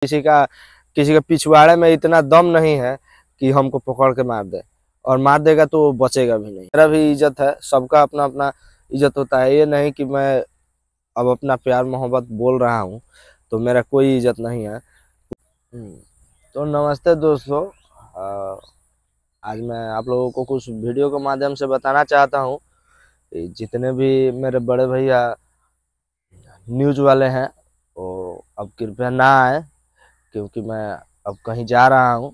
किसी का पिछवाड़े में इतना दम नहीं है कि हमको पकड़ के मार दे, और मार देगा तो वो बचेगा भी नहीं। मेरा भी इज्जत है, सबका अपना अपना इज्जत होता है। ये नहीं कि मैं अब अपना प्यार मोहब्बत बोल रहा हूँ तो मेरा कोई इज्जत नहीं है। तो नमस्ते दोस्तों, आज मैं आप लोगों को कुछ वीडियो के माध्यम से बताना चाहता हूँ कि जितने भी मेरे बड़े भैया न्यूज़ वाले हैं वो अब कृपया ना आए, क्योंकि मैं अब कहीं जा रहा हूँ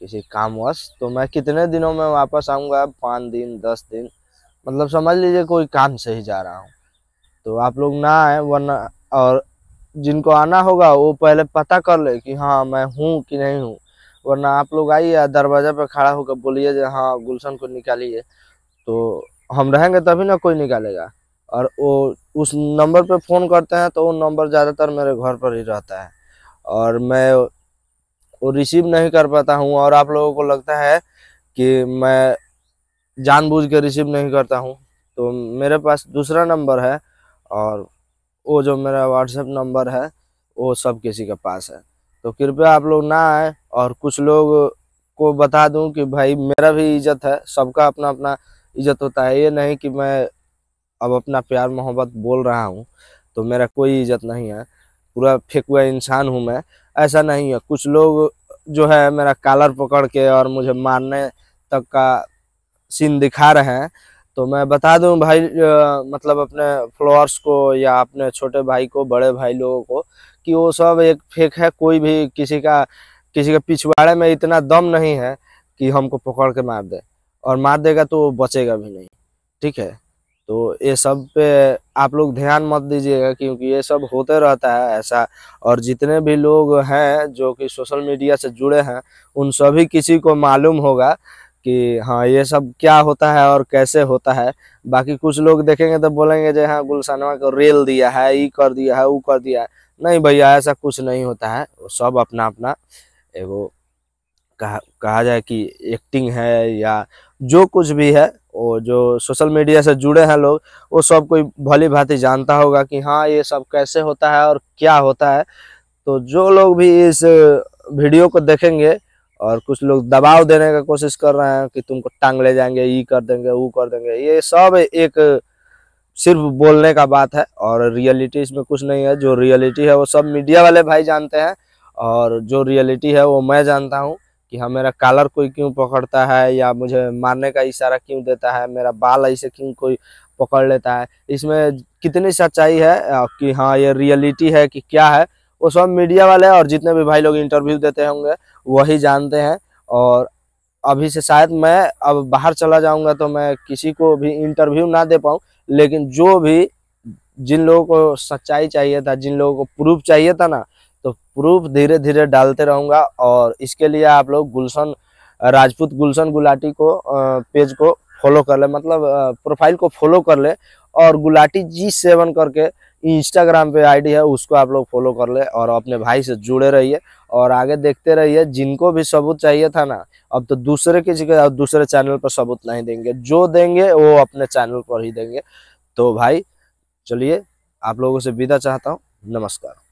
किसी कामवश। तो मैं कितने दिनों में वापस आऊँगा, 5 दिन 10 दिन, मतलब समझ लीजिए कोई काम से ही जा रहा हूँ। तो आप लोग ना आए, वरना और जिनको आना होगा वो पहले पता कर ले कि हाँ मैं हूँ कि नहीं हूँ, वरना आप लोग आइए दरवाजा पे खड़ा होकर बोलिए हाँ गुलशन को निकालिए, तो हम रहेंगे तभी ना कोई निकालेगा। और वो उस नंबर पे फ़ोन करते हैं तो वो नंबर ज़्यादातर मेरे घर पर ही रहता है और मैं वो रिसीव नहीं कर पाता हूँ। और आप लोगों को लगता है कि मैं जानबूझ के रिसीव नहीं करता हूँ, तो मेरे पास दूसरा नंबर है और वो जो मेरा व्हाट्सएप नंबर है वो सब किसी के पास है। तो कृपया आप लोग ना आए। और कुछ लोग को बता दूं कि भाई मेरा भी इज्जत है, सबका अपना अपना इज्जत होता है। ये नहीं कि मैं अब अपना प्यार मोहब्बत बोल रहा हूँ तो मेरा कोई इज्जत नहीं है, पूरा फेंक हुआ इंसान हूँ मैं, ऐसा नहीं है। कुछ लोग जो है मेरा कॉलर पकड़ के और मुझे मारने तक का सीन दिखा रहे हैं। तो मैं बता दूं भाई, मतलब अपने फॉलोअर्स को या अपने छोटे भाई को, बड़े भाई लोगों को, कि वो सब एक फेक है। कोई भी किसी का पिछवाड़े में इतना दम नहीं है कि हमको पकड़ के मार दे, और मार देगा तो वो बचेगा भी नहीं। ठीक है, तो ये सब पे आप लोग ध्यान मत दीजिएगा, क्योंकि ये सब होते रहता है ऐसा। और जितने भी लोग हैं जो कि सोशल मीडिया से जुड़े हैं, उन सभी किसी को मालूम होगा कि हाँ ये सब क्या होता है और कैसे होता है। बाकी कुछ लोग देखेंगे तो बोलेंगे जो हाँ गुलशनवा को रेल दिया है, ये कर दिया है, वो कर दिया है। नहीं भैया, ऐसा कुछ नहीं होता है। वो सब अपना अपना एगो कहा जाए कि एक्टिंग है या जो कुछ भी है, वो जो सोशल मीडिया से जुड़े हैं लोग, वो सब कोई भली भांति जानता होगा कि हाँ ये सब कैसे होता है और क्या होता है। तो जो लोग भी इस वीडियो को देखेंगे और कुछ लोग दबाव देने का कोशिश कर रहे हैं कि तुमको टांग ले जाएंगे, ये कर देंगे, वो कर देंगे, ये सब एक सिर्फ बोलने का बात है और रियलिटी इसमें कुछ नहीं है। जो रियलिटी है वो सब मीडिया वाले भाई जानते हैं, और जो रियलिटी है वो मैं जानता हूँ कि हाँ मेरा कॉलर कोई क्यों पकड़ता है या मुझे मारने का इशारा क्यों देता है, मेरा बाल ऐसे क्यों कोई पकड़ लेता है। इसमें कितनी सच्चाई है कि हाँ ये रियलिटी है कि क्या है, वो सब मीडिया वाले और जितने भी भाई लोग इंटरव्यू देते होंगे वही जानते हैं। और अभी से शायद मैं अब बाहर चला जाऊंगा तो मैं किसी को भी इंटरव्यू ना दे पाऊँ, लेकिन जो भी जिन लोगों को सच्चाई चाहिए था, जिन लोगों को प्रूफ चाहिए था ना, तो प्रूफ धीरे धीरे डालते रहूंगा। और इसके लिए आप लोग गुलशन राजपूत, गुलशन गुलाटी को पेज को फॉलो कर ले, मतलब प्रोफाइल को फॉलो कर ले। और गुलाटी G7 करके इंस्टाग्राम पे आईडी है, उसको आप लोग फॉलो कर ले और अपने भाई से जुड़े रहिए और आगे देखते रहिए। जिनको भी सबूत चाहिए था ना, अब तो दूसरे किसी के दूसरे चैनल पर सबूत नहीं देंगे, जो देंगे वो अपने चैनल पर ही देंगे। तो भाई चलिए, आप लोगों से विदा चाहता हूँ। नमस्कार।